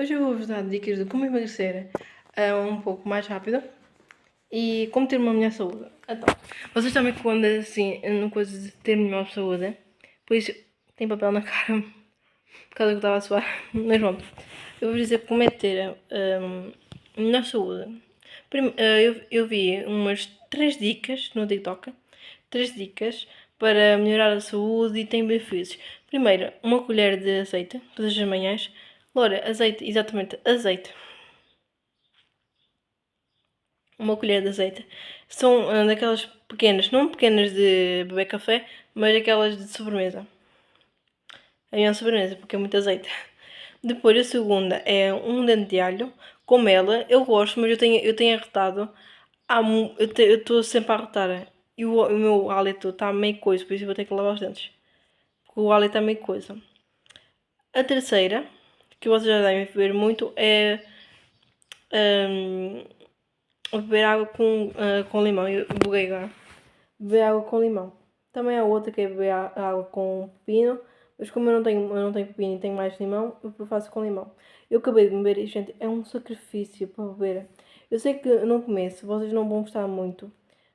Hoje eu vou-vos dar dicas de como emagrecer um pouco mais rápido e como ter uma melhor saúde. Então, vocês também que andam assim, no coisa de ter melhor saúde, por isso tem papel na cara, por causa que eu estava a suar, mas pronto. Eu vou dizer como é ter melhor saúde. Eu vi umas 3 dicas no TikTok, 3 dicas para melhorar a saúde e tem benefícios. Primeiro, uma colher de azeite, todas as manhãs. Loura, azeite, exatamente, azeite. Uma colher de azeite. São daquelas pequenas, não pequenas de beber café, mas aquelas de sobremesa. A minha sobremesa, porque é muito azeite. Depois, a segunda é um dente de alho com mel. Eu gosto, mas eu tenho arretado. Eu estou sempre a arretar. E o meu hálito está meio coisa, por isso eu vou ter que lavar os dentes. Porque o hálito está meio coisa. A terceira, que vocês já devem ver muito, é beber água com limão. Eu buguei agora. Beber água com limão. Também há outra que é beber água com pepino. Mas como eu não tenho pepino e tenho mais limão, eu faço com limão. Eu acabei de beber e, gente, é um sacrifício para beber. Eu sei que no começo vocês não vão gostar muito.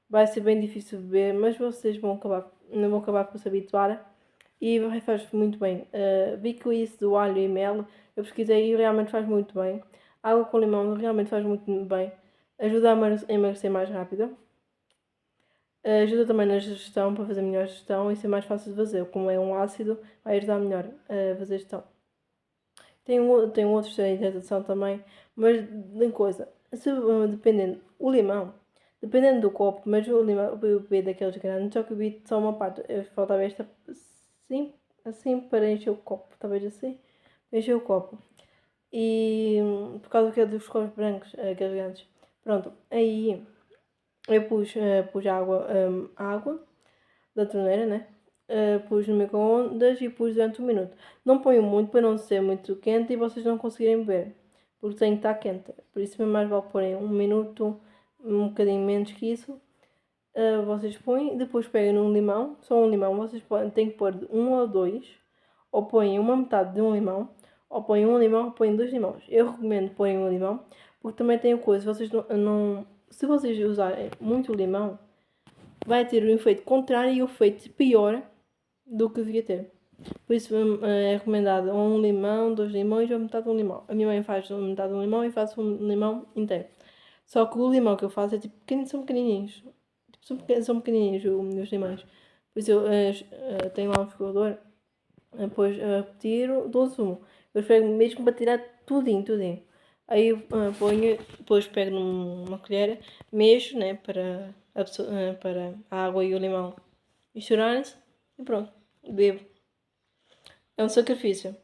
Vai ser bem difícil beber, mas vocês não vão acabar por se habituar. E faz muito bem. Vi que isso do alho e mel, eu pesquisei e realmente faz muito bem. Água com limão realmente faz muito bem. Ajuda a emagrecer mais rápido. Ajuda também na gestão, para fazer melhor gestão e ser mais fácil de fazer. Como é um ácido, vai ajudar melhor a fazer gestão. Tem outros da hidratação também, mas tem coisa. Dependendo, o limão, dependendo do copo, mas o limão eu bebi daqueles grandes, só que eu bebi só uma parte. Faltava esta assim para encher o copo, talvez assim, para encher o copo. E por causa que é dos copos brancos, aqueles grandes. Pronto, aí eu pus água da torneira, né? Pus no micro-ondas e pus durante 1 minuto. Não ponho muito para não ser muito quente e vocês não conseguirem beber, porque tem que estar quente. Por isso é mais vale porem 1 minuto, um bocadinho menos que isso. Vocês põem, depois pegam num limão, só um limão, vocês têm que pôr de 1 ou 2, ou põem uma metade de um limão, ou põem um limão, ou põem 2 limões. Eu recomendo porem um limão, porque também tem a coisa, vocês se vocês usarem muito limão, vai ter o efeito contrário e o efeito pior do que devia ter. Por isso é recomendado um limão, 2 limões ou metade de um limão. A minha mãe faz metade de um limão e faz um limão inteiro. Só que o limão que eu faço é tipo são pequenininhos. São pequenininhos os limões. Por isso eu tenho lá um escorredor, depois retiro, dou sumo. Eu pego mesmo para tirar tudinho. Aí ponho, depois pego numa colher, mexo, né, para a água e o limão misturarem-se e pronto, bebo. É um sacrifício.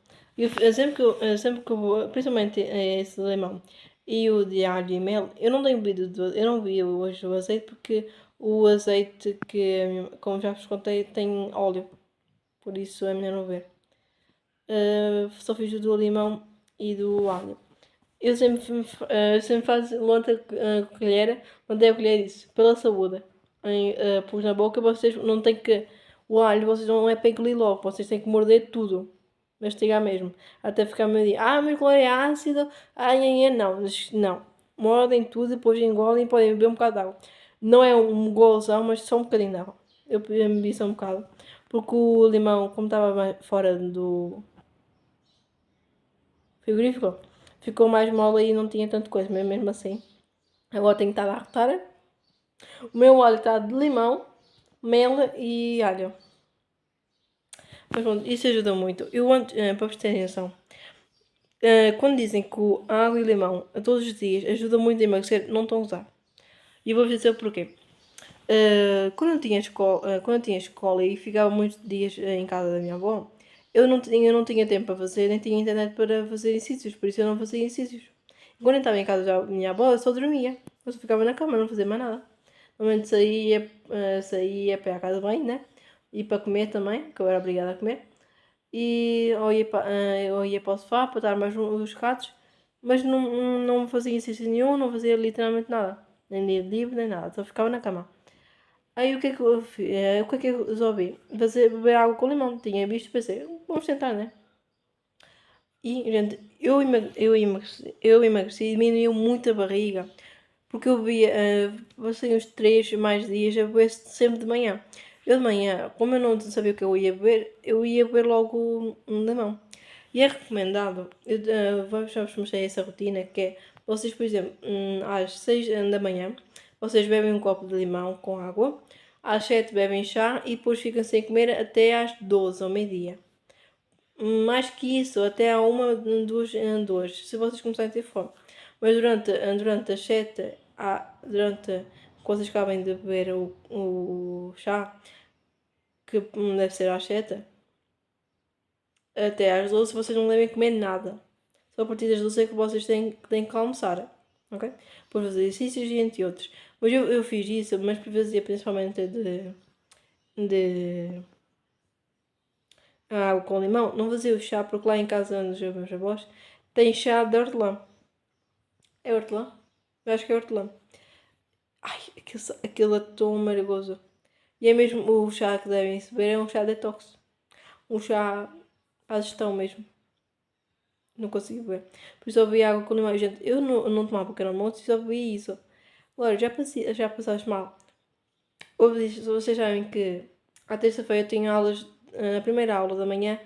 Sempre que eu vou, principalmente esse limão e o de alho e mel, eu não tenho bebido, eu não vi hoje o azeite porque o azeite que, como já vos contei, tem óleo, por isso é melhor não ver. Só fiz o do limão e do alho. Eu sempre faço lonta a colher, montei a colher isso, pela saúde. Pus na boca, vocês não têm que. O alho, vocês não é para engolir logo, vocês têm que morder tudo. Mastigar mesmo. Até ficar meio dia. Mas colher é ácido. Não. Não. Mordem tudo, depois engolem e podem beber um bocado de água. Não é um golzão, mas só um bocadinho de água. Eu bebi só um bocado. Porque o limão, como estava fora do frigorífico, ficou mais mole e não tinha tanta coisa, mas mesmo assim. Agora tenho que estar a arrotar. O meu alho está de limão, mel e alho. Mas pronto, isso ajuda muito. Para vocês terem noção, quando dizem que o água e limão todos os dias ajuda muito a emagrecer, não estão a usar. E vou-vos dizer o porquê. Quando eu tinha escola e ficava muitos dias em casa da minha avó, eu não tinha tempo para fazer, nem tinha internet para fazer exercícios, por isso eu não fazia exercícios. Quando eu estava em casa da minha avó, eu só dormia. Eu só ficava na cama, não fazia mais nada. Normalmente saía para a casa de banho, né? E para comer também, que eu era obrigada a comer. E ou ia para o sofá para dar mais os gatos, mas não fazia exercício nenhum, não fazia literalmente nada. Nem lia livro, nem nada, só ficava na cama. Aí o que é que eu fiz? O que é que eu resolvi? Beber água com limão. Tinha visto e pensei, vamos tentar, né? E, gente, eu emagreci e diminuiu muito a barriga. Porque eu bebia, passei uns 3 mais dias a beber sempre de manhã. Eu de manhã, como eu não sabia o que eu ia beber logo um limão. E é recomendado, já vos mostrei essa rotina, que é, vocês, por exemplo, às 6 da manhã, vocês bebem um copo de limão com água, às 7 bebem chá e depois ficam sem comer até às 12 ao meio-dia. Mais que isso, até à 1, 2, se vocês começarem a ter fome. Mas durante as 7, durante que vocês acabem de beber o chá, que deve ser às 7, até às 12 vocês não devem comer nada. Só a partir das 12 é que vocês têm que almoçar. Ok? Por fazer exercícios e entre outros. Mas eu fiz isso, mas fazia principalmente de água com limão. Não fazia o chá, porque lá em casa onde os meus avós tem chá de hortelã. É hortelã? Eu acho que é hortelã. Ai, aquilo é tão maravilhoso. E é mesmo o chá que devem beber, é um chá detox. Um chá para a gestão mesmo. Não consigo beber. Por isso eu bebi água com limão. Gente, eu não tomava pequeno almoço e só bebi isso. Agora, já passaste mal. Vocês sabem que à terça-feira eu tenho aulas. A primeira aula da manhã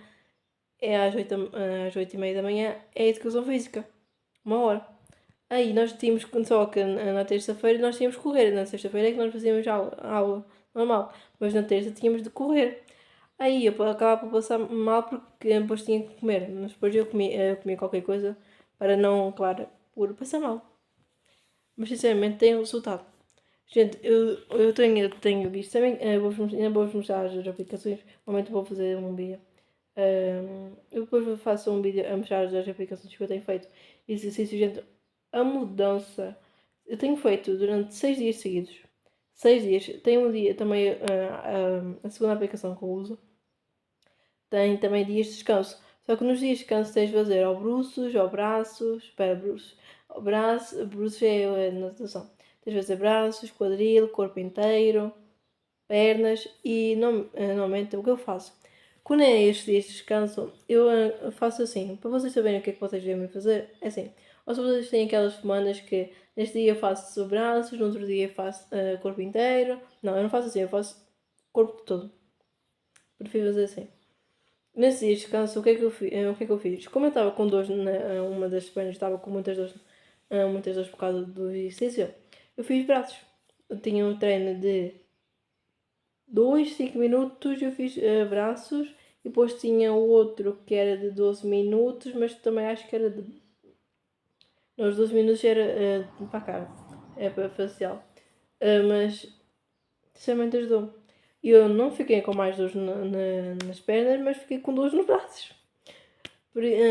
é às 8h30 da manhã. É a educação física. 1 hora. Aí nós tínhamos, só que na terça-feira nós tínhamos que correr. Na sexta-feira é que nós fazíamos aula normal. Mas na terça tínhamos de correr. Aí eu acabava por passar mal porque depois tinha que comer. Mas depois eu comia qualquer coisa para não, claro, por passar mal. Mas sinceramente tem resultado. Gente, eu tenho visto. Também ainda vou-vos mostrar as aplicações. Normalmente vou fazer um vídeo. Eu depois faço um vídeo a mostrar as aplicações que eu tenho feito. Exercício, gente, a mudança. Eu tenho feito durante 6 dias seguidos. 6 dias. Tem um dia também, a segunda aplicação que eu uso. Tem também dias de descanso. Só que nos dias de descanso tens de fazer ou bruços, ou braços. Espera, bruços. Bruços é natação. Tens de fazer braços, quadril, corpo inteiro, pernas. E normalmente o que eu faço? Quando é estes dias de descanso, eu faço assim, para vocês saberem o que é que vocês devem fazer, é assim. Ou se vocês têm aquelas semanas que neste dia eu faço braços, no outro dia eu faço corpo inteiro. Não, eu não faço assim, eu faço corpo todo. Prefiro fazer assim. Nesse dia de descanso, o que é que eu fiz? Como eu estava com dores uma das pernas, estava com muitas dores por causa do exercício, eu fiz braços. Eu tinha um treino de 2, 5 minutos, eu fiz braços. E depois tinha o outro que era de 12 minutos, mas também acho que era de. Não, os 12 minutos era para a cara, é para facial. Mas sinceramente ajudou. E eu não fiquei com mais dores nas pernas, mas fiquei com dores nos braços.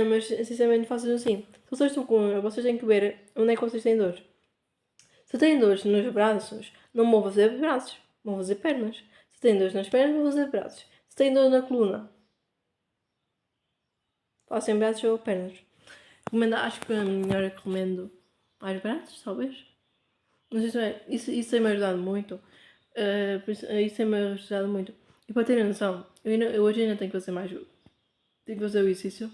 Mas sinceramente faço assim. Se vocês estão com. Vocês têm que ver onde é que vocês têm dores. Se têm dores nos braços, não vão fazer braços, vão fazer pernas. Se têm dores nas pernas, vão fazer braços. Se têm dor na coluna, façam braços ou pernas. Acho que a melhor recomendo mais braços, talvez. Não sei se é. Isso tem-me ajudado muito. Isso tem-me ajudado muito. E para terem noção, eu hoje ainda tenho que fazer mais. Tenho que fazer o exercício.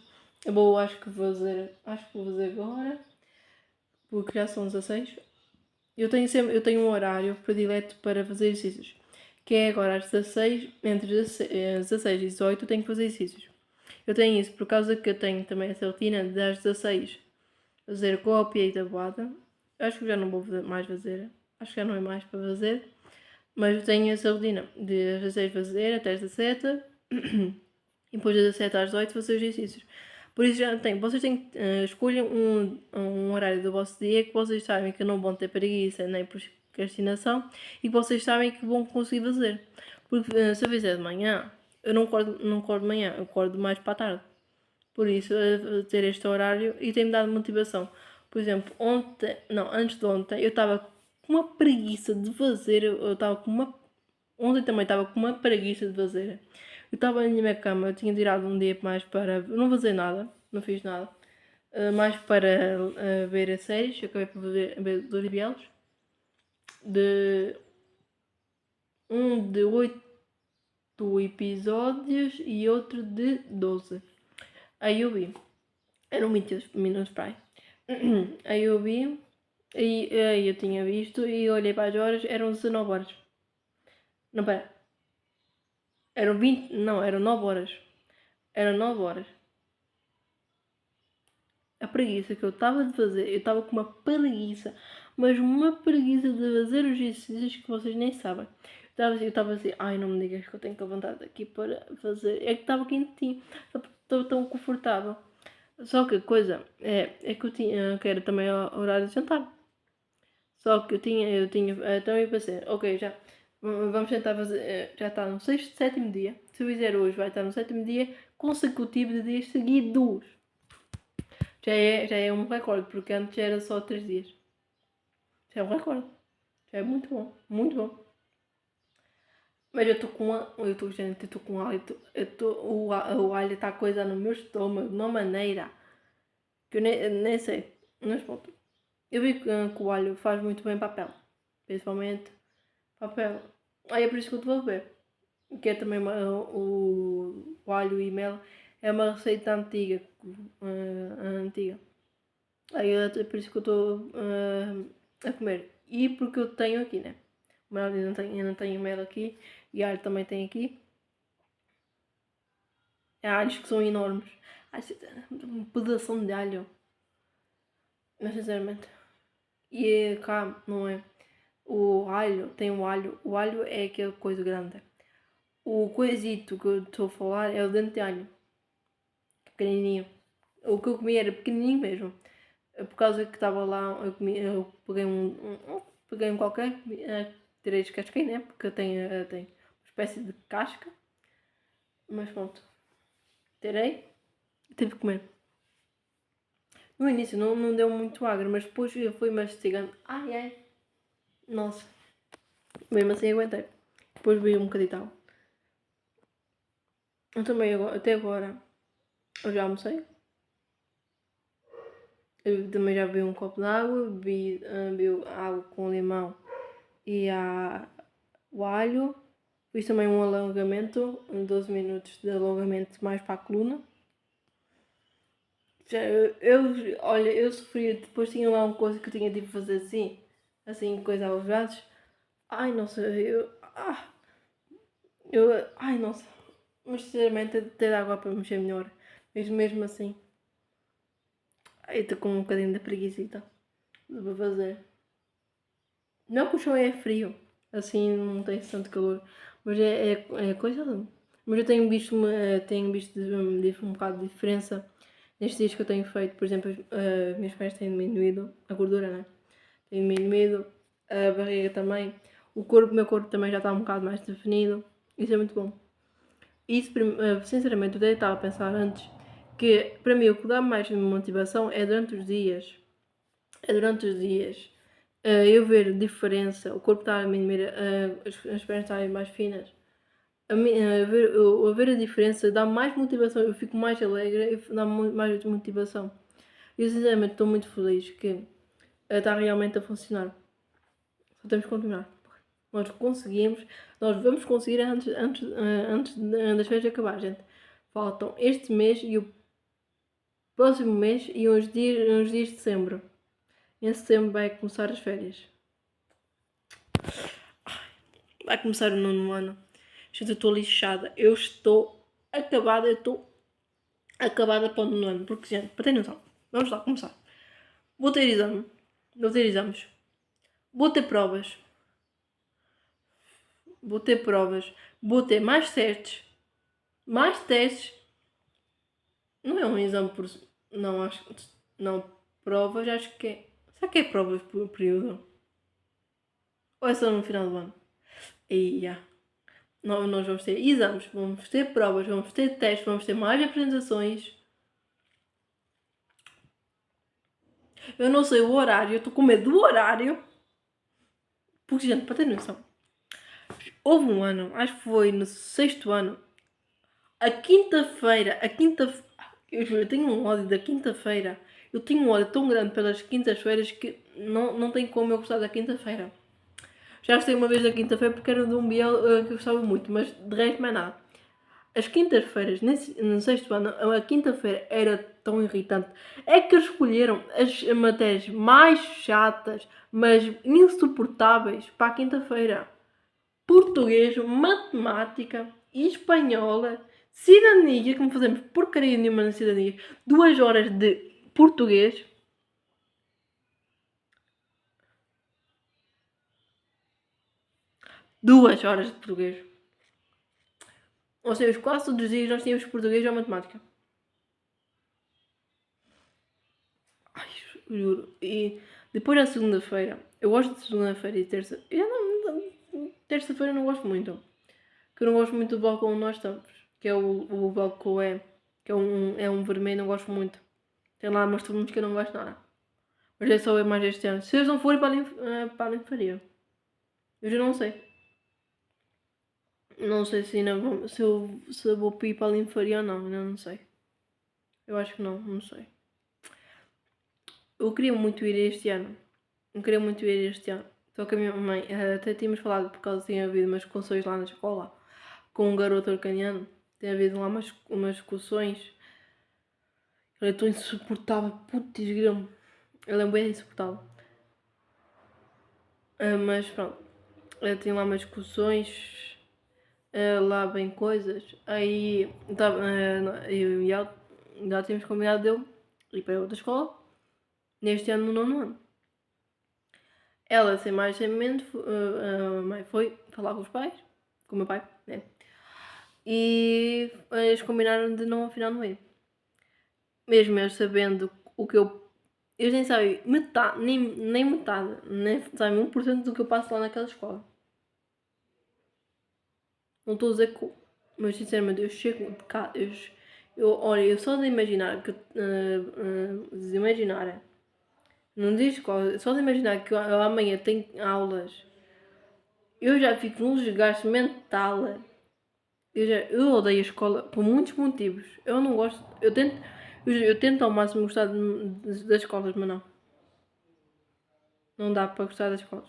Acho que vou fazer agora. Porque já são 16. Eu tenho um horário predileto para fazer exercícios. Que é agora às 16, entre 16 e 18 eu tenho que fazer exercícios. Eu tenho isso por causa que eu tenho também essa rotina de às 16 fazer cópia e tabuada. Acho que já não vou mais fazer. Acho que já não é mais para fazer. Mas eu tenho essa rotina de às 16 fazer até às 17 e depois das 17 às 18 fazer os exercícios. Por isso já tem. Vocês têm que escolher um horário do vosso dia que vocês sabem que não vão ter preguiça nem procrastinação e que vocês sabem que vão conseguir fazer. Porque se eu fizer de manhã, eu não acordo de manhã, eu acordo mais para a tarde. Por isso, ter este horário e tem-me dado motivação. Por exemplo, antes de ontem, eu estava com uma preguiça de fazer. Ontem também estava com uma preguiça de fazer. Eu estava na minha cama, eu tinha tirado um dia mais para não fazer nada, não fiz nada. Mais para ver as séries, eu acabei por ver 2 episódios. Um de 8 episódios e outro de 12. Aí eu vi. Eram 20 minutos para aí. Aí eu vi, aí eu tinha visto e olhei para as horas, eram 19 horas. Não, pera. Eram 20, não, eram 9 horas. Eram 9 horas. A preguiça que eu estava de fazer, eu estava com uma preguiça, mas uma preguiça de fazer os exercícios que vocês nem sabem. Eu estava assim, ai não me digas que eu tenho que levantar daqui para fazer. É que estava quentinho, estava tão confortável. Só que a coisa é que eu tinha, que era também o horário de jantar. Só que eu tinha, então eu pensei, ok, já, vamos tentar fazer, já está no sexto, sétimo dia. Se eu fizer hoje, vai estar no sétimo dia consecutivo de dias seguidos. Já é um recorde, porque antes era só 3 dias. Já é um recorde. Já é muito bom, muito bom. Mas eu estou com gente, eu estou com hálito, o alho está a coisa no meu estômago de uma maneira que eu nem sei. Mas pronto. Eu vi que o alho faz muito bem para a pele. Principalmente para a pele. Aí é por isso que eu estou a ver. Que é também o alho e mel. É uma receita antiga. Antiga. Aí é por isso que eu estou a comer. E porque eu tenho aqui, né? Mel, eu não tenho mel aqui. E alho também tem aqui. Há alhos que são enormes. Um pedação de alho. Mas sinceramente. E cá, não é? O alho, tem o alho. O alho é aquela coisa grande. O coisito que eu estou a falar é o dente de alho. Pequenininho. O que eu comi era pequenininho mesmo. Por causa que estava lá, eu peguei peguei um qualquer, tirei descasquei, né? Porque tem uma espécie de casca. Mas pronto. Tirei e tive que comer. No início não deu muito agro, mas depois eu fui mastigando. Ai ai. Nossa. Mesmo assim aguentei. Depois vi um bocadinho. Eu também até agora eu já almocei. Eu também já bebi um copo de água, bebi água com limão e o alho. Fiz também um alongamento, 12 minutos de alongamento mais para a coluna. Olha, eu sofri, depois tinha lá uma coisa que eu tinha de fazer assim, coisa aos braços. Ai, nossa, ai, nossa. Mas sinceramente, ter água para mexer melhor. Mas mesmo assim, aí estou com um bocadinho de preguiçita para fazer. Não que o chão é frio, assim não tem tanto calor, mas é coisa. Mas eu tenho visto um bocado de diferença nestes dias que eu tenho feito. Por exemplo, as minhas pernas têm diminuído, a gordura, né? Tem diminuído, a barriga também, o meu corpo também já está um bocado mais definido. Isso é muito bom. Isso, sinceramente, eu estava a pensar antes que para mim o que dá mais motivação é durante os dias. É durante os dias. Eu ver diferença, o corpo está a diminuir, as pernas estarem mais finas. A ver a diferença dá mais motivação, eu fico mais alegre e dá-me mais motivação. Eu sinceramente estou muito feliz que está realmente a funcionar. Só temos que continuar. Nós conseguimos, nós vamos conseguir antes das férias acabar, gente. Faltam este mês e o próximo mês e uns dias de dezembro. Em setembro vai começar as férias. Vai começar o nono ano. Gente, eu estou lixada. Eu estou acabada para o nono ano. Porque, gente, para ter noção, vamos lá começar. Vou ter exames. Vou ter provas. Vou ter mais testes. Não é um exame por... Não, acho... Não, provas, acho que é... Será que é provas por período? Ou é só no final do ano? E já. Nós vamos ter exames, vamos ter provas, vamos ter testes, vamos ter mais apresentações. Eu não sei o horário, eu estou com medo do horário. Porque, gente, para ter noção, houve um ano, acho que foi no 6º ano, a quinta-feira, eu juro, eu tenho um ódio da quinta-feira. Eu tenho um ódio tão grande pelas quintas-feiras que não tem como eu gostar da quinta-feira. Já gostei uma vez da quinta-feira porque era de um Biel que eu gostava muito, mas de resto mais nada. As quintas-feiras, no 6º ano, a quinta-feira era tão irritante. É que escolheram as matérias mais chatas, mas insuportáveis para a quinta-feira. Português, matemática, espanhola, cidadania, que não fazemos porcaria nenhuma na cidadania. 2 horas de português. Duas horas de português. Ou seja, quase todos os dias nós tínhamos português ou matemática. Ai, juro. E depois da segunda-feira, eu gosto de segunda-feira e terça. Terça-feira não gosto muito. Que eu não gosto muito do bloco onde nós estamos. Que é o bloco E. Que é um vermelho, não gosto muito. Tem lá umas turmas que eu não gosto nada. Mas é só mais este ano. Se eles não forem para a linfaria. Eu já não sei. Não sei se ainda vou, se eu vou ir para a linfaria ou não. Ainda não sei. Eu acho que não sei. Eu queria muito ir este ano. Só que a minha mãe, até tínhamos falado por causa tinha havido umas discussões lá na escola com um garoto arcaniano. Tem havido lá umas discussões. Ele é tão insuportável, putz grilo. Ele é bem insuportável. Mas pronto. Tem lá umas discussões. Lá bem coisas. Aí eu e ela já tínhamos combinado dele ir para outra escola. Neste ano, no nono ano. Ela, sem mais sem menos, a mãe foi falar com os pais, com o meu pai, né? E eles combinaram de não afinal não ir. Mesmo eu sabendo o que eu nem sabem metade, nem metade, nem sabem 1% do que eu passo lá naquela escola. Não estou a dizer que, mas sinceramente eu chego de cá, olha, eu só de imaginar que, de imaginar, não diz escola, só de imaginar que eu amanhã tenho aulas, eu já fico num desgaste mental. Eu odeio a escola por muitos motivos. Eu não gosto. Eu tento ao máximo gostar das escolas, mas não. Não dá para gostar das escolas.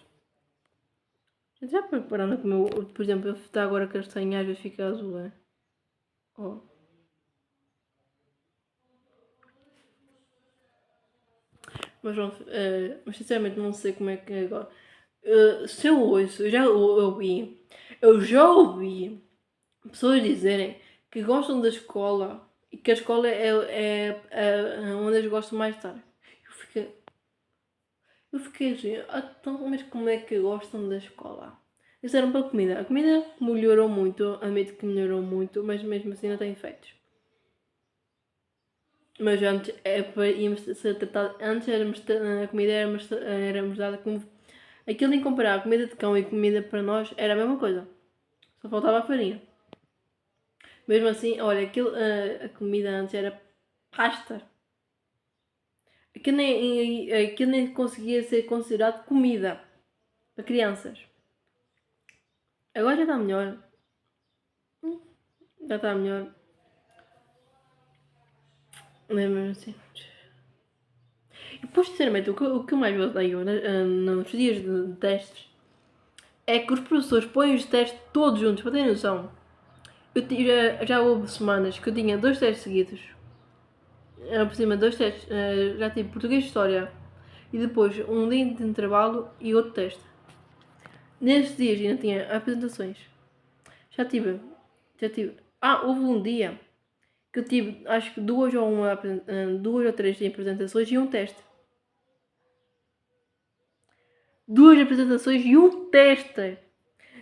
Já preparando que o meu. Por exemplo, eu está agora castanho, às vezes fica azul, é? Oh. Mas pronto, mas sinceramente não sei como é que é agora. Se eu ouço, eu já ouvi pessoas dizerem que gostam da escola e que a escola é onde eles gostam mais de estar. Eu fiquei assim, então, mas como é que gostam da escola? Eles eram para a comida. A comida melhorou muito, admito que melhorou muito, mas mesmo assim não tem efeitos. Mas antes, íamos ser tratados, antes a comida éramos dada como. Aquilo em comparar a comida de cão e comida para nós era a mesma coisa. Só faltava a farinha. Mesmo assim, olha, a comida antes era pasta. Aquilo nem conseguia ser considerado comida para crianças. Agora já está melhor. Já está melhor. Lembro-me assim. E depois, sinceramente, o que eu mais odeio nos dias de testes é que os professores põem os testes todos juntos, para ter noção. Já houve semanas que eu tinha 2 testes seguidos. Por cima, 2 testes. Já tive português e história. E depois um dia de intervalo e outro teste. Nestes dias ainda tinha apresentações. Já tive. Houve um dia que eu tive, acho que 2 ou 3 apresentações e um teste. 2 apresentações e um teste.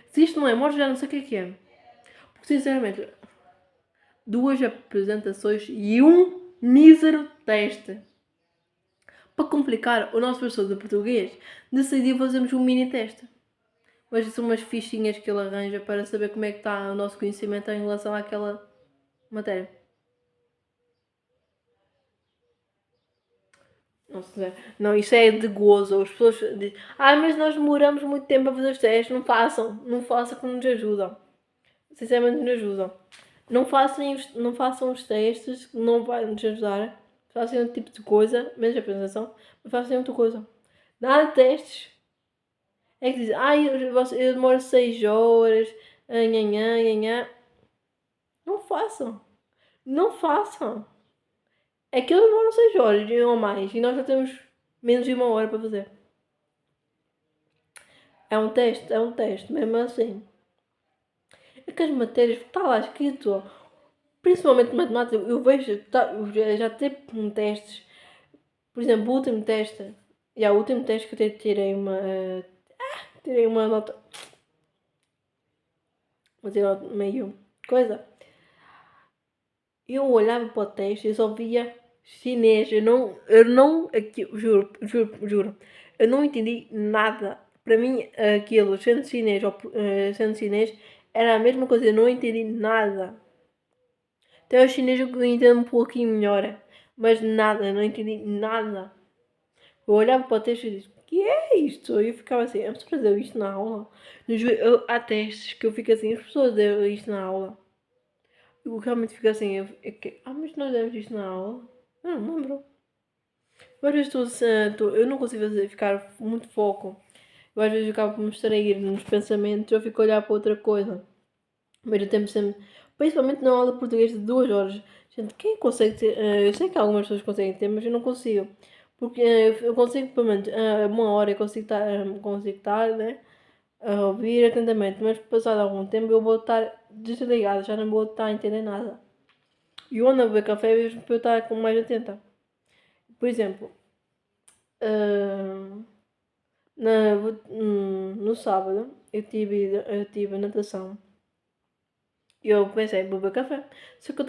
Se isto não é morte, já não sei o que é. Porque, sinceramente, 2 apresentações e um mísero teste. Para complicar, o nosso professor de português decidiu fazermos um mini teste. Mas são umas fichinhas que ele arranja para saber como é que está o nosso conhecimento em relação àquela matéria. Não, isso é de gozo. As pessoas dizem, mas nós demoramos muito tempo a fazer os testes. Não façam que nos ajudam. Sinceramente nos ajudam. Não façam os testes, que não vai nos ajudar. Façam outro tipo de coisa, menos a apresentação, mas façam outra coisa. Nada de testes. É que dizem, eu demoro 6 horas, anhanhã. Não façam. Não façam. É que eles demoram 6 horas ou mais e nós já temos menos de 1 hora para fazer. É um teste, mesmo assim. É que as matérias, está lá escrito, principalmente matemática, eu vejo, eu já teve testes, por exemplo, o último teste, o último teste que eu tirei uma nota, meio coisa. Eu olhava para o teste e só via chinês. Aqui, juro, eu não entendi nada. Para mim, aquilo, sendo chinês, era a mesma coisa, eu não entendi nada. Até o chinês eu entendo um pouquinho melhor, mas nada, não entendi nada. Eu olhava para o texto e disse, o que é isto? E eu ficava assim, as pessoas deu isto na aula? Há testes que eu fico assim, as pessoas deu isto na aula. Eu realmente fico assim, mas nós demos isto na aula? Eu não lembro. Eu às vezes eu não consigo ficar muito foco. Eu às vezes acabo por me distrair nos pensamentos, eu fico a olhar para outra coisa. Mas eu tempo sempre, principalmente na aula de português de 2 horas. Gente, quem consegue ter, eu sei que algumas pessoas conseguem ter, mas eu não consigo. Porque eu consigo, pelo menos, 1 hora eu consigo estar, né? A ouvir atentamente, mas passado algum tempo eu vou estar desligada, já não vou estar a entender nada. E eu ando a beber café mesmo para eu estar com mais atenta. Por exemplo, uh, no sábado eu tive natação. Eu pensei, vou beber café. Só que eu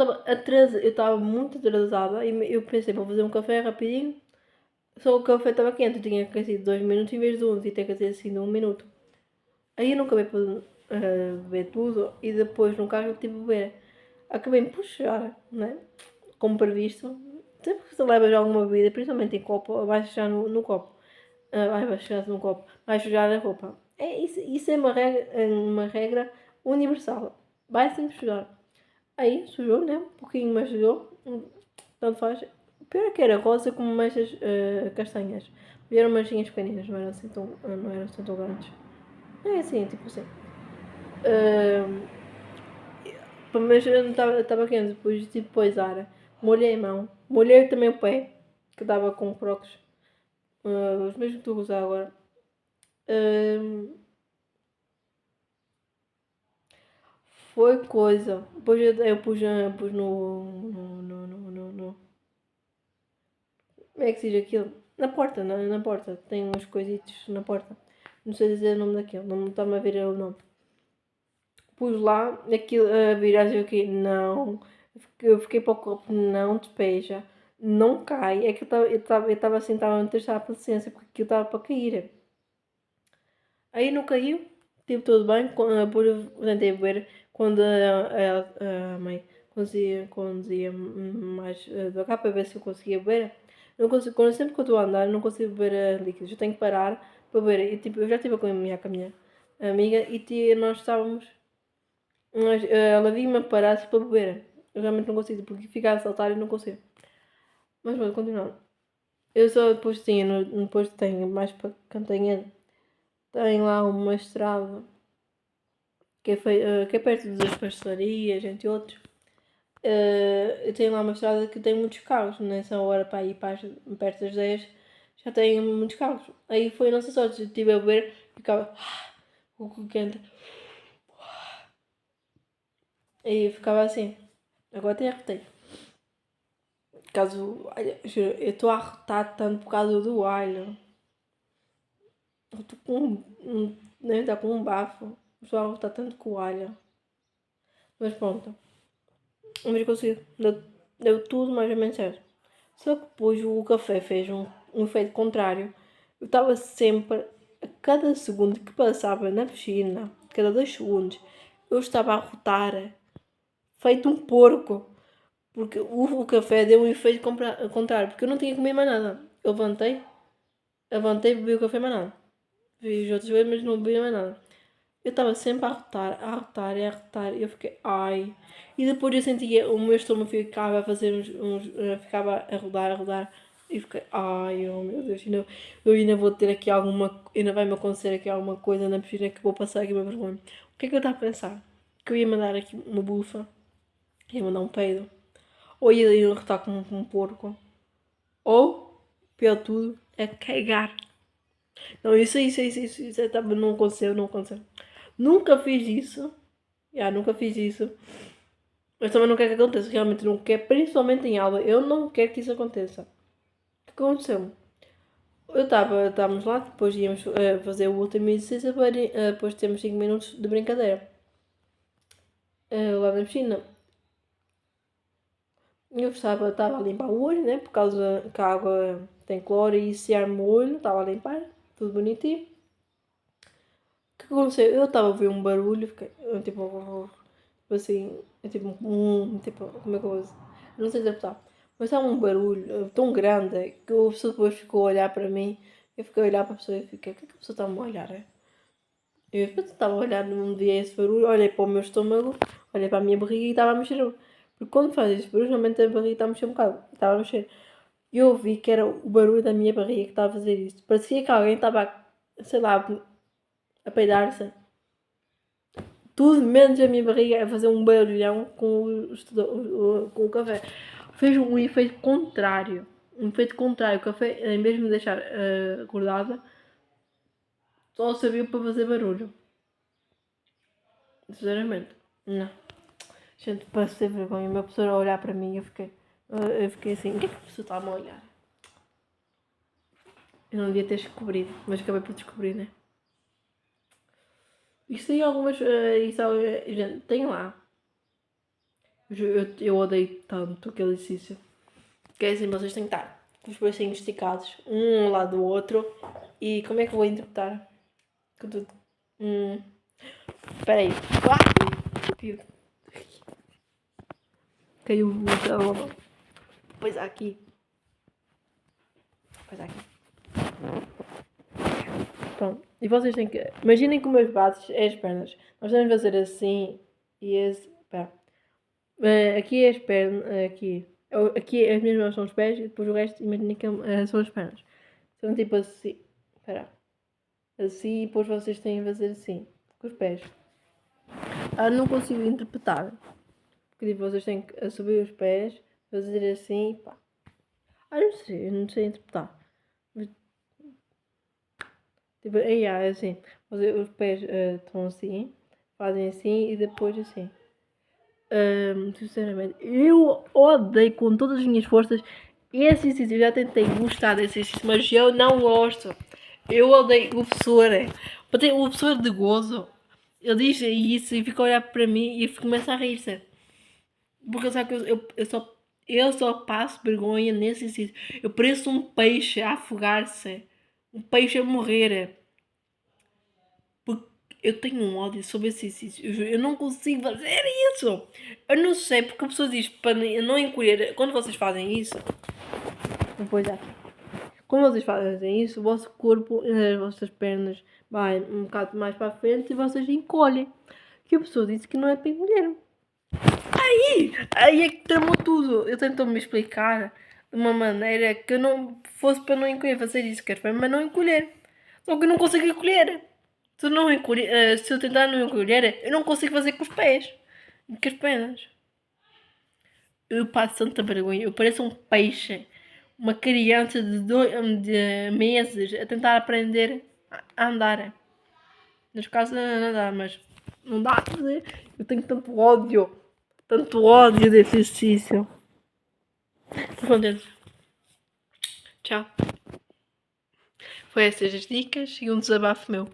estava muito atrasada e eu pensei, vou fazer um café rapidinho. Só o café estava quente, eu tinha que ser 2 minutos em vez de 11 e tem que ser assim de 1 minuto. Aí eu não acabei por beber tudo e depois no carro eu tive de beber. Acabei por puxar, né? Como previsto. Sempre que você levas alguma bebida, principalmente em copo, vai sujar no copo. Vai sujar no copo. Vai sujar a roupa. Isso é uma regra universal. Vai sempre sujar. Aí sujou, né? Um pouquinho mais sujou. Tanto faz. O pior é que era rosa como mechas castanhas. E eram machinhas pequeninas, não eram assim tão grandes. É assim, tipo assim. Mas eu não estava quente, depois tive de poisar. Molhei a mão. Molhei também o pé, que estava com crocs. Os mesmos que estou a usar agora. Foi coisa. Depois eu pus no. Como é que se diz aquilo? Na porta, na porta. Tem uns coisitos na porta. Não sei dizer o nome daquilo, não está-me a ver o nome. Pus lá, aquilo, a viragem aqui, não. Eu fiquei para o copo, não despeja, não cai. É que eu estava assim, estava a testar a paciência, porque aquilo estava para cair. Aí não caiu, tive tudo bem, depois eu tentei beber quando a mãe conduzia mais devagar para ver se eu conseguia beber. Não consigo, sempre que eu estou a andar, não consigo beber líquidos, eu tenho que parar para beber. E, tipo, eu já estive com a minha amiga e nós estávamos. Mas ela vinha-me a parar para beber. Eu realmente não consigo, porque ficar a saltar e não consigo. Mas vou continuar. Eu só depois tinha, depois tenho mais para Cantanhede. Tem lá uma estrada que é perto das pastelarias, entre outros. Eu tenho lá uma estrada que tem muitos carros. Nessa hora para ir perto das 10 já tem muitos carros. Aí foi a nossa sorte. Estive a beber, ficava o cu quente. Aí ficava assim. Agora até arrotei. Caso, olha, juro, eu estou a arrotar tanto por causa do alho. Eu estou deve estar com um bafo. Estou a arrotar tanto com o alho. Mas pronto. Mas consegui. Deu tudo mais ou menos certo. Só que depois o café fez um efeito contrário. Eu estava sempre, a cada segundo que passava na piscina, cada 2 segundos, eu estava a arrotar feito um porco. Porque o café deu um efeito contrário. Porque eu não tinha comido mais nada. Eu levantei, bebi o café, mais nada. Vi os outros beber, mas não bebi mais nada. Eu estava sempre a arrotar e a arrotar. E eu fiquei, ai. E depois eu sentia, o meu estômago ficava a fazer ficava a rodar. E fiquei, ai, oh meu Deus, eu ainda vou ter aqui ainda vai-me acontecer aqui alguma coisa na piscina que vou passar aqui uma vergonha. O que é que eu estava a pensar? Que eu ia mandar aqui uma bufa, ia mandar um peido. ou ia enrotar como um porco, ou, pior de tudo, é cagar. Não, isso não aconteceu, não aconteceu. Nunca fiz isso. Nunca fiz isso. Mas também não quero que aconteça. Realmente não quero, principalmente em aula. Eu não quero que isso aconteça. O que aconteceu? Estávamos lá, depois íamos fazer o último exercício para depois temos 5 minutos de brincadeira. Lá na piscina. Eu estava a limpar o olho, né? Por causa que a água tem cloro e se arma o olho. Estava a limpar, tudo bonitinho. O que aconteceu? Eu estava a ouvir um barulho, fiquei tipo assim, tipo, como é que eu vou dizer? Não sei interpretar. Mas estava um barulho tão grande que a pessoa depois ficou a olhar para mim. Eu fiquei a olhar para a pessoa e fiquei, o que é que a pessoa está-me a olhar? É? Eu estava a olhar, não via esse barulho, olhei para o meu estômago, olhei para a minha barriga e estava a mexer. Porque quando faz esse barulho, normalmente a barriga está a mexer um bocado. Estava a mexer. E eu ouvi que era o barulho da minha barriga que estava a fazer isso. Parecia que alguém estava, sei lá, a peidar-se. Tudo menos a minha barriga a fazer um barulhão com o café. Fez um efeito contrário. Um efeito contrário. O café, em vez de me deixar acordada, só serviu para fazer barulho. Sinceramente, não. Gente, passei vergonha. Uma pessoa a olhar para mim, eu fiquei assim, o que é que a pessoa está a me olhar? Eu não devia ter descobrido, mas acabei por descobrir, né? Isso tem algumas. Gente, tem lá. Eu odeio tanto aquele exercício. Que é assim, vocês têm que estar com os bracinhos esticados, um ao lado do outro. E como é que eu vou interpretar? Com tudo. Espera aí. Caiu o telemóvel. Pois aqui. Pronto. E vocês têm que. Imaginem que os meus braços é as pernas. Nós temos que fazer assim e esse. Espera. Aqui é as pernas. Aqui as minhas mãos são os pés e depois o resto, imaginem que são as pernas. São tipo assim. Espera. Assim e depois vocês têm que fazer assim. Com os pés. Não consigo interpretar. Porque tipo, vocês têm que subir os pés, fazer assim e pá. Eu não sei interpretar. Tipo, é assim. Os pés estão assim, fazem assim e depois assim. Sinceramente, eu odeio com todas as minhas forças esse exercício. Eu já tentei gostar desse exercício, mas eu não gosto. Eu odeio o professor. O professor de gozo, ele diz isso e fica a olhar para mim e começa a rir-se. Porque ele sabe que eu só passo vergonha nesse exercício. Eu pareço um peixe a afogar-se. Um peixe a morrer. Porque eu tenho um ódio sobre esse exercício. Eu não consigo fazer isso. Eu não sei porque a pessoa diz para não encolher. Quando vocês fazem isso. Depois aqui. Quando vocês fazem isso, o vosso corpo, as vossas pernas, vai um bocado mais para a frente e vocês encolhem. Que a pessoa disse que não é para encolher. Aí é que tramou tudo. Eu tento me explicar de uma maneira que eu não fosse para não encolher, fazer isso que mas não encolher. Só que eu não consigo encolher. Se eu tentar não encolher, eu não consigo fazer com os pés e com as pernas. Eu passo tanta vergonha. Eu pareço um peixe. Uma criança de meses a tentar aprender a andar. Neste caso, a nadar, mas não dá a fazer. Eu tenho tanto ódio. Tanto ódio desse exercício. Estou contente. Tchau. Foi essas as dicas e um desabafo meu.